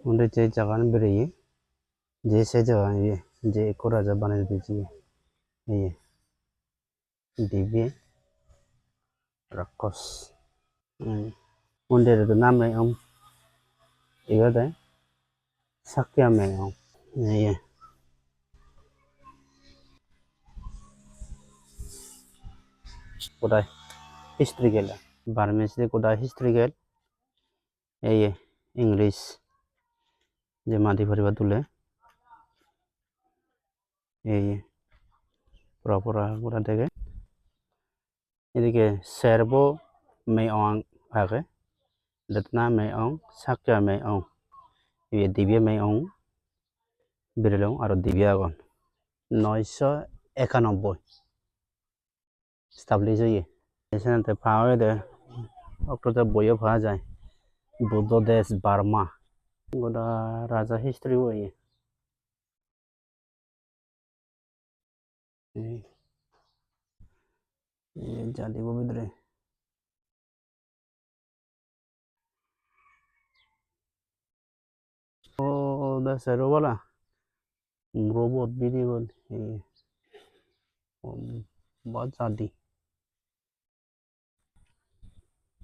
उन्हें जे जगह बेरिए जे से जगह ये जे को राजा बना दीजिए ये दिव्य राक्षस उन्हें तो नाम है ông इधर है सक्या में ông ये कोडाई हिस्ट्रिकल बारमें से कोडाई हिस्ट्रिकल ये इंग्लिश जे मादी परिवार तुले ये पूरा पूरा देखे ये serbo में ông आगे रत्ना में ông सक्या में ông ये दिव्य में ông बेरेलों और दिव्य आगन 991 स्टाब्लिश ये ऐसे ना पावे दे अक्टूबर बोये भा जाए बुद्ध देश बर्मा गोदा राजा हिस्ट्री वो ये जाली वो बिदरे ओ द सेरो वाला रोबोट भी नहीं बोल ये बहुत जादी